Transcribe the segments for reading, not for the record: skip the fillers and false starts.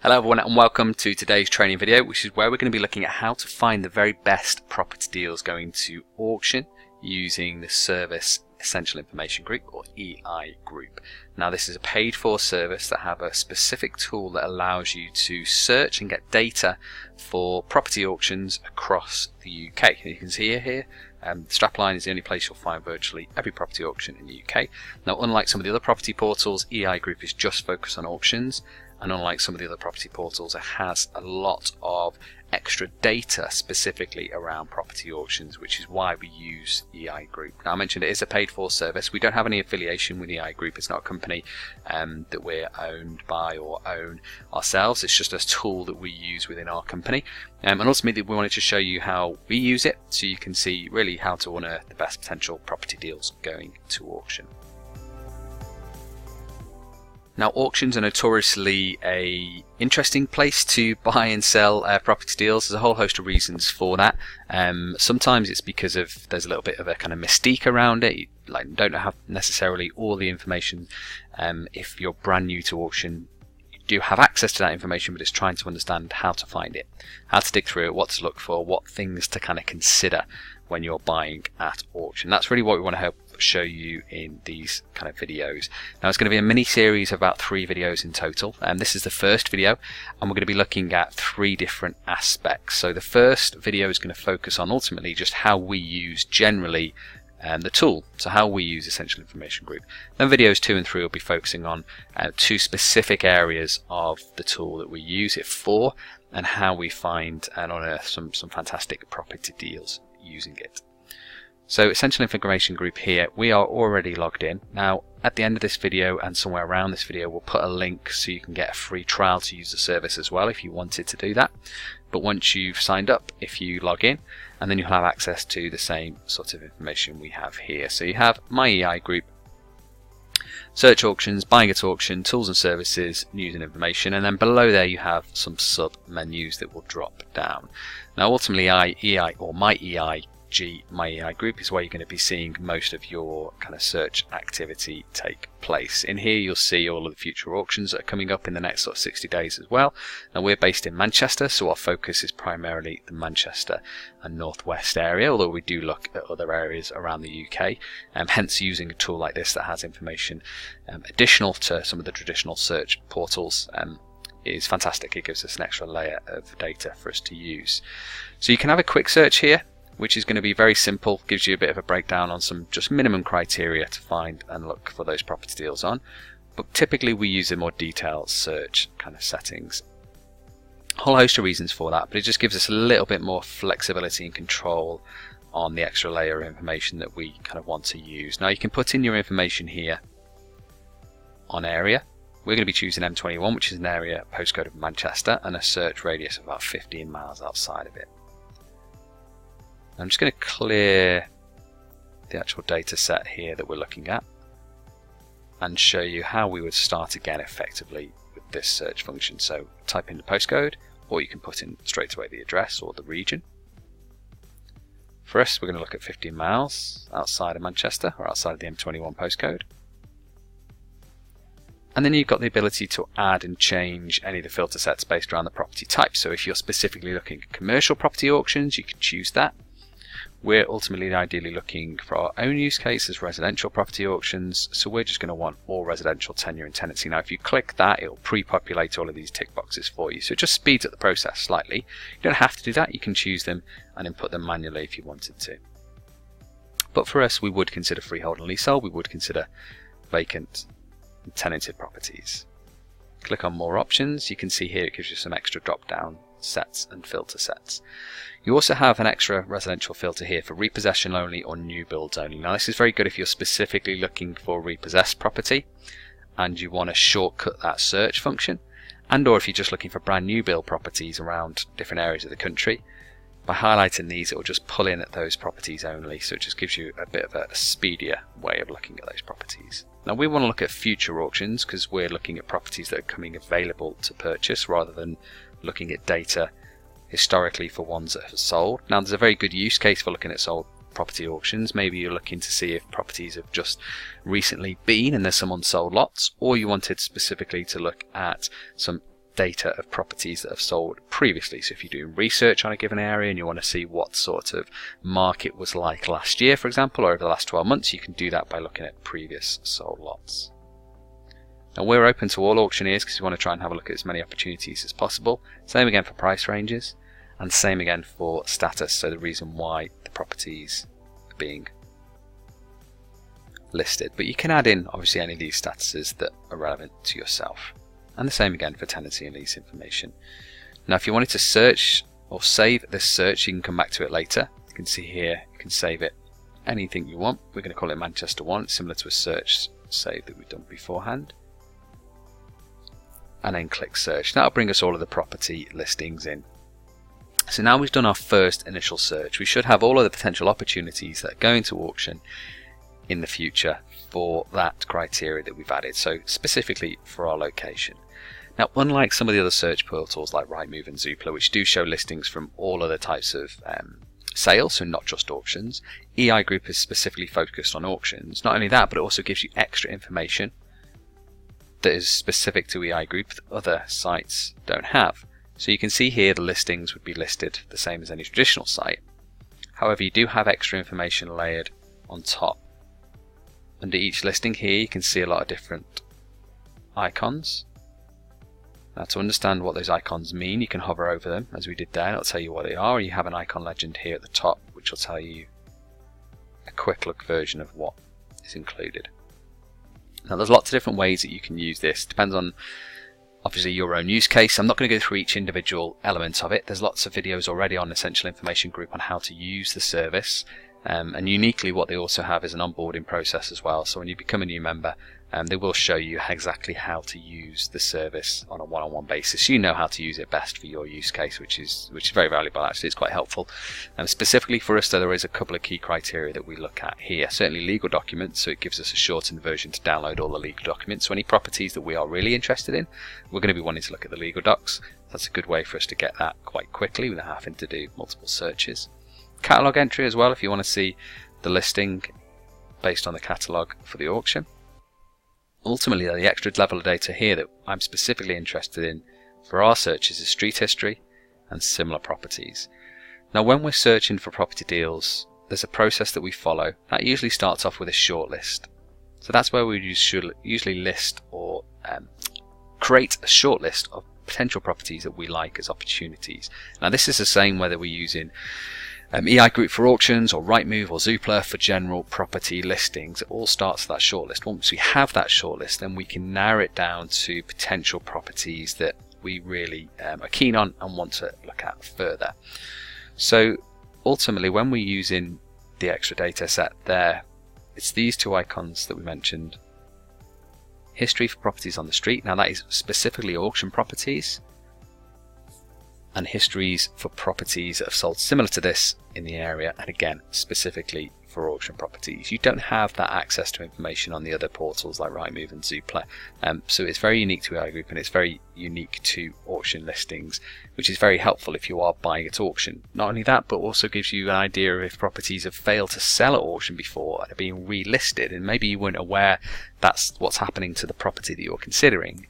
Hello everyone and welcome to today's training video, which is where we're going to be looking at how to find the very best property deals going to auction using the service Essential Information Group, or EI Group. Now this is a paid for service that have a specific tool that allows you to search and get data for property auctions across the UK. You can see here, Strapline is the only place you'll find virtually every property auction in the UK. Now unlike some of the other property portals, EI Group is just focused on auctions. And unlike some of the other property portals, it has a lot of extra data specifically around property auctions, which is why we use EI Group. Now I mentioned it is a paid for service. We don't have any affiliation with EI Group. It's not a company that we're owned by or own ourselves. It's just a tool that we use within our company. And ultimately we wanted to show you how we use it so you can see really how to unearth the best potential property deals going to auction. Now auctions are notoriously an interesting place to buy and sell property deals. There's a whole host of reasons for that. Sometimes it's because there's a little bit of a kind of mystique around it. You don't have necessarily all the information. If you're brand new to auction, you do have access to that information, but it's trying to understand how to find it, how to dig through it, what to look for, what things to kind of consider when you're buying at auction. That's really what we want to help show you in these kind of videos. Now it's going to be a mini series of about 3 videos in total, and this is the first video, and we're going to be looking at 3 different aspects. So the first video is going to focus on ultimately just how we use generally the tool, so how we use Essential Information Group. Then videos 2 and 3 will be focusing on 2 specific areas of the tool that we use it for, and how we find and unearth some fantastic property deals using it. So Essential Information Group here, we are already logged in. Now at the end of this video and somewhere around this video we'll put a link so you can get a free trial to use the service as well if you wanted to do that. But once you've signed up, if you log in, and then you'll have access to the same sort of information we have here. So you have My EI Group, Search Auctions, Buying at Auction, Tools and Services, News and Information, and then below there you have some sub menus that will drop down. Now ultimately My EI Group is where you're going to be seeing most of your kind of search activity take place. In here you'll see all of the future auctions that are coming up in the next sort of 60 days as well. Now we're based in Manchester, so our focus is primarily the Manchester and Northwest area, although we do look at other areas around the UK, hence using a tool like this that has information additional to some of the traditional search portals is fantastic. It gives us an extra layer of data for us to use. So you can have a quick search here, which is going to be very simple, gives you a bit of a breakdown on some just minimum criteria to find and look for those property deals on. But typically we use a more detailed search kind of settings. A whole host of reasons for that, but it just gives us a little bit more flexibility and control on the extra layer of information that we kind of want to use. Now you can put in your information here on area. We're going to be choosing M21, which is an area postcode of Manchester and a search radius of about 15 miles outside of it. I'm just going to clear the actual data set here that we're looking at and show you how we would start again effectively with this search function. So type in the postcode, or you can put in straight away the address or the region. For us, we're going to look at 15 miles outside of Manchester, or outside of the M21 postcode. And then you've got the ability to add and change any of the filter sets based around the property type. So if you're specifically looking at commercial property auctions, you can choose that. We're ultimately ideally looking for our own use case as residential property auctions, so we're just going to want all residential tenure and tenancy. Now if you click that, it'll pre-populate all of these tick boxes for you, so it just speeds up the process slightly. You don't have to do that, you can choose them and input them manually if you wanted to. But for us, we would consider freehold and leasehold, we would consider vacant and tenanted properties. Click on more options, you can see here it gives you some extra drop down sets and filter sets. You also have an extra residential filter here for repossession only or new builds only. Now this is very good if you're specifically looking for repossessed property and you want to shortcut that search function, and or if you're just looking for brand new build properties around different areas of the country. By highlighting these, it will just pull in at those properties only, so it just gives you a bit of a speedier way of looking at those properties. Now we want to look at future auctions because we're looking at properties that are coming available to purchase rather than looking at data historically for ones that have sold. Now there's a very good use case for looking at sold property auctions. Maybe you're looking to see if properties have just recently been and there's some unsold lots, or you wanted specifically to look at some data of properties that have sold previously. So if you're doing research on a given area and you want to see what sort of market was like last year, for example, or over the last 12 months, you can do that by looking at previous sold lots. Now we're open to all auctioneers because we want to try and have a look at as many opportunities as possible. Same again for price ranges, and same again for status, so the reason why the properties are being listed. But you can add in obviously any of these statuses that are relevant to yourself. And the same again for tenancy and lease information. Now if you wanted to search or save this search, you can come back to it later. You can see here, you can save it anything you want. We're going to call it Manchester 1, it's similar to a search save that we've done beforehand. And then click search. That'll bring us all of the property listings in. So now we've done our first initial search, we should have all of the potential opportunities that are going to auction in the future for that criteria that we've added, so specifically for our location. Now unlike some of the other search portals like Rightmove and Zoopla, which do show listings from all other types of sales, so not just auctions, EI Group is specifically focused on auctions. Not only that, but it also gives you extra information that is specific to EI Group that other sites don't have. So you can see here the listings would be listed the same as any traditional site. However, you do have extra information layered on top. Under each listing here you can see a lot of different icons. Now to understand what those icons mean, you can hover over them as we did there and it'll tell you what they are, or you have an icon legend here at the top which will tell you a quick look version of what is included. Now there's lots of different ways that you can use this, depends on obviously your own use case. I'm not going to go through each individual element of it, there's lots of videos already on Essential Information Group on how to use the service. And uniquely what they also have is an onboarding process as well, so when you become a new member they will show you exactly how to use the service on a one-on-one basis. You know how to use it best for your use case, which is very valuable actually, it's quite helpful. Specifically for us though, there is a couple of key criteria that we look at here. Certainly legal documents, so it gives us a shortened version to download all the legal documents. So any properties that we are really interested in, we're going to be wanting to look at the legal docs. That's a good way for us to get that quite quickly without having to do multiple searches. Catalogue entry as well, if you want to see the listing based on the catalogue for the auction. Ultimately the extra level of data here that I'm specifically interested in for our searches is street history and similar properties. Now when we're searching for property deals, there's a process that we follow that usually starts off with a shortlist. So that's where we usually list or create a shortlist of potential properties that we like as opportunities. Now this is the same whether we're using EI Group for auctions or Rightmove or Zoopla for general property listings. It all starts with that shortlist. Once we have that shortlist, then we can narrow it down to potential properties that we really are keen on and want to look at further. So ultimately when we're using the extra data set there, it's these two icons that we mentioned. History for properties on the street, now that is specifically auction properties, and histories for properties that have sold similar to this in the area, and again specifically for auction properties. You don't have that access to information on the other portals like Rightmove and Zoopla, so it's very unique to EI Group and it's very unique to auction listings, which is very helpful if you are buying at auction. Not only that, but also gives you an idea of if properties have failed to sell at auction before and are being relisted, and maybe you weren't aware that's what's happening to the property that you're considering.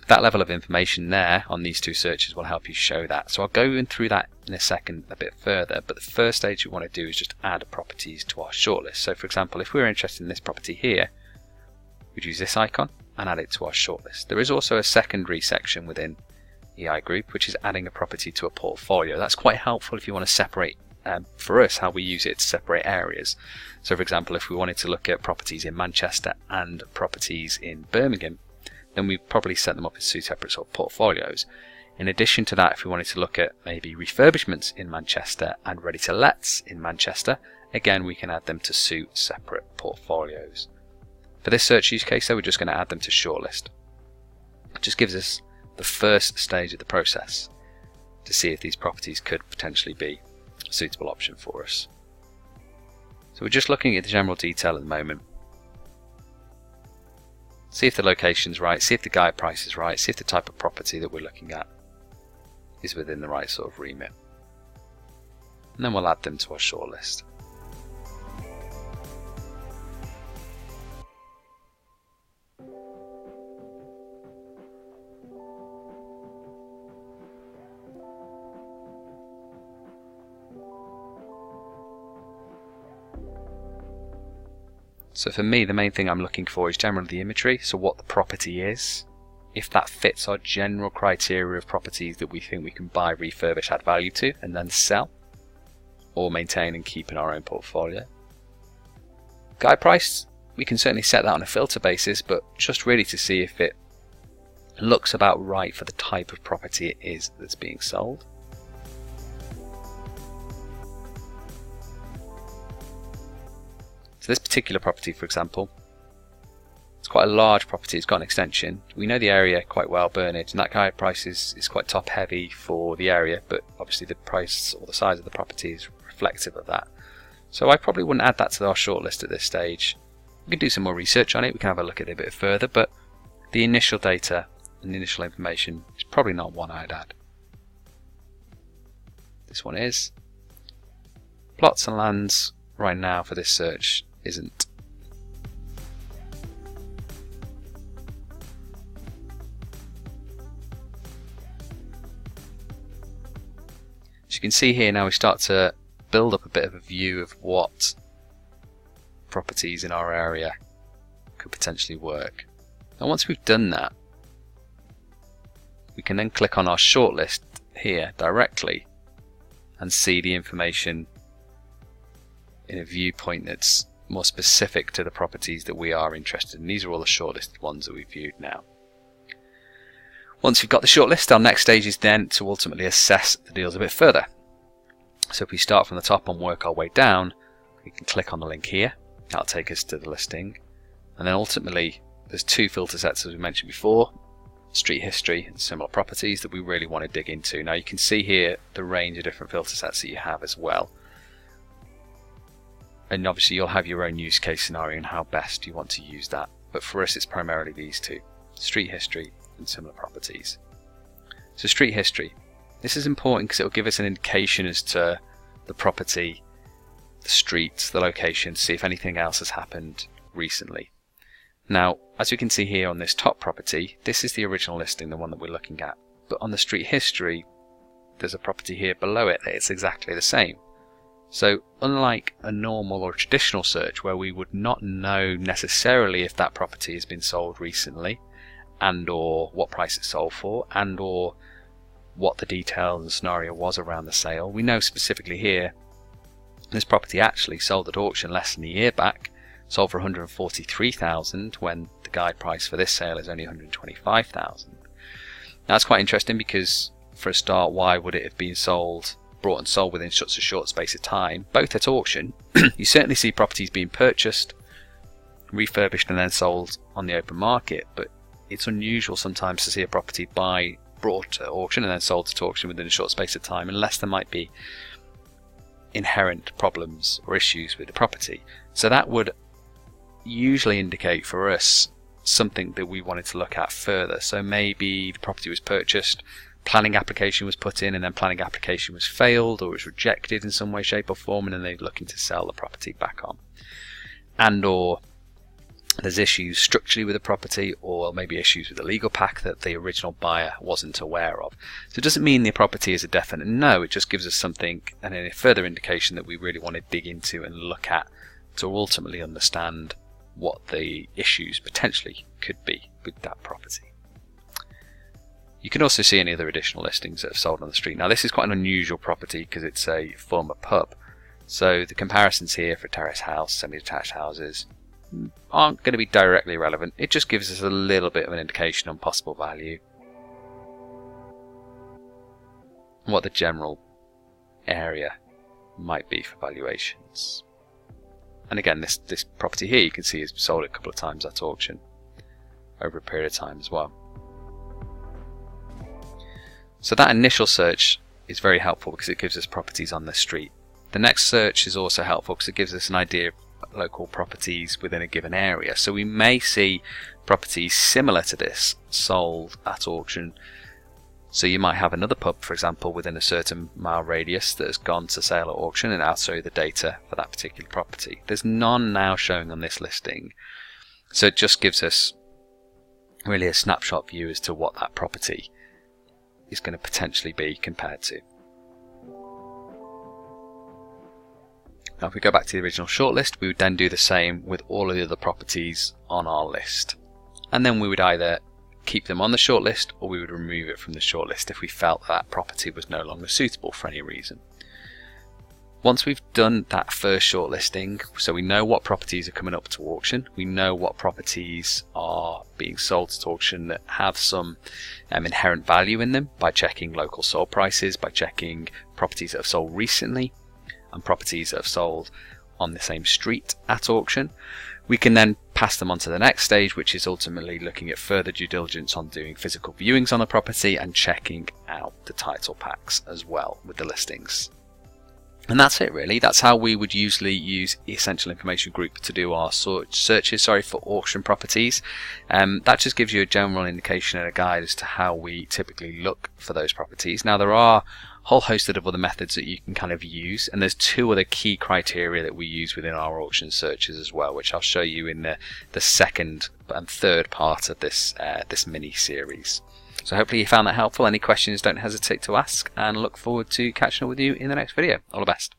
That level of information there on these two searches will help you show that. So I'll go through that in a second a bit further, but the first stage you want to do is just add properties to our shortlist. So for example, if we're interested in this property here, we'd use this icon and add it to our shortlist. There is also a secondary section within EI Group which is adding a property to a portfolio. That's quite helpful if you want to separate, for us, how we use it to separate areas. So for example, if we wanted to look at properties in Manchester and properties in Birmingham, then we probably set them up as two separate sort of portfolios. In addition to that, if we wanted to look at maybe refurbishments in Manchester and ready to lets in Manchester, again we can add them to two separate portfolios. For this search use case though, we're just going to add them to shortlist. It just gives us the first stage of the process to see if these properties could potentially be a suitable option for us. So we're just looking at the general detail at the moment. See if the location's right, see if the guide price is right, see if the type of property that we're looking at is within the right sort of remit. And then we'll add them to our shortlist. So for me, the main thing I'm looking for is generally the imagery, so what the property is, if that fits our general criteria of properties that we think we can buy, refurbish, add value to, and then sell, or maintain and keep in our own portfolio. Guide price, we can certainly set that on a filter basis, but just really to see if it looks about right for the type of property it is that's being sold. So this particular property, for example, it's quite a large property, it's got an extension. We know the area quite well, Burnage, and that guide price is quite top heavy for the area, but obviously the price or the size of the property is reflective of that. So I probably wouldn't add that to our shortlist at this stage. We can do some more research on it, we can have a look at it a bit further, but the initial data and the initial information is probably not one I'd add. This one is. Plots and lands right now for this search isn't. As you can see here now, we start to build up a bit of a view of what properties in our area could potentially work. And once we've done that, we can then click on our shortlist here directly and see the information in a viewpoint that's more specific to the properties that we are interested in. These are all the shortlisted ones that we've viewed now. Once we've got the shortlist, our next stage is then to ultimately assess the deals a bit further. So if we start from the top and work our way down, we can click on the link here. That'll take us to the listing. And then ultimately, there's two filter sets as we mentioned before, street history and similar properties that we really want to dig into. Now you can see here the range of different filter sets that you have as well. And obviously you'll have your own use case scenario and how best you want to use that. But for us it's primarily these two, street history and similar properties. So street history. This is important because it will give us an indication as to the property, the streets, the location, see if anything else has happened recently. Now, as we can see here on this top property, this is the original listing, the one that we're looking at. But on the street history, there's a property here below it that it's exactly the same. So unlike a normal or traditional search where we would not know necessarily if that property has been sold recently, and or what price it's sold for, and or what the details and scenario was around the sale, we know specifically here this property actually sold at auction less than a year back, sold for 143,000 when the guide price for this sale is only 125,000. Now that's quite interesting because for a start, why would it have been brought and sold within such a short space of time, both at auction? You certainly see properties being purchased, refurbished and then sold on the open market, but it's unusual sometimes to see a property brought at auction and then sold at auction within a short space of time, unless there might be inherent problems or issues with the property. So that would usually indicate for us something that we wanted to look at further. So maybe the property was purchased, planning application was put in, and then planning application was failed or was rejected in some way, shape or form, and then they're looking to sell the property back on. And or there's issues structurally with the property, or maybe issues with the legal pack that the original buyer wasn't aware of. So it doesn't mean the property is a definite no, it just gives us something and a further indication that we really want to dig into and look at to ultimately understand what the issues potentially could be with that property. You can also see any other additional listings that have sold on the street. Now this is quite an unusual property because it's a former pub. So the comparisons here for terrace house, semi-detached houses aren't going to be directly relevant. It just gives us a little bit of an indication on possible value and what the general area might be for valuations. And again, this property here you can see is sold a couple of times at auction over a period of time as well. So that initial search is very helpful because it gives us properties on the street. The next search is also helpful because it gives us an idea of local properties within a given area. So we may see properties similar to this sold at auction. So you might have another pub, for example, within a certain mile radius that has gone to sale at auction, and I'll show you the data for that particular property. There's none now showing on this listing, so it just gives us really a snapshot view as to what that property is going to potentially be compared to. Now if we go back to the original shortlist, we would then do the same with all of the other properties on our list. And then we would either keep them on the shortlist or we would remove it from the shortlist if we felt that property was no longer suitable for any reason. Once we've done that first shortlisting, so we know what properties are coming up to auction, we know what properties are being sold to auction that have some inherent value in them by checking local sold prices, by checking properties that have sold recently and properties that have sold on the same street at auction, we can then pass them on to the next stage, which is ultimately looking at further due diligence on doing physical viewings on the property and checking out the title packs as well with the listings. And that's it really. That's how we would usually use Essential Information Group to do our searches for auction properties. That just gives you a general indication and a guide as to how we typically look for those properties. Now there are a whole host of other methods that you can kind of use, and there's two other key criteria that we use within our auction searches as well, which I'll show you in the second and third part of this mini series. So hopefully you found that helpful. Any questions, don't hesitate to ask, and look forward to catching up with you in the next video. All the best.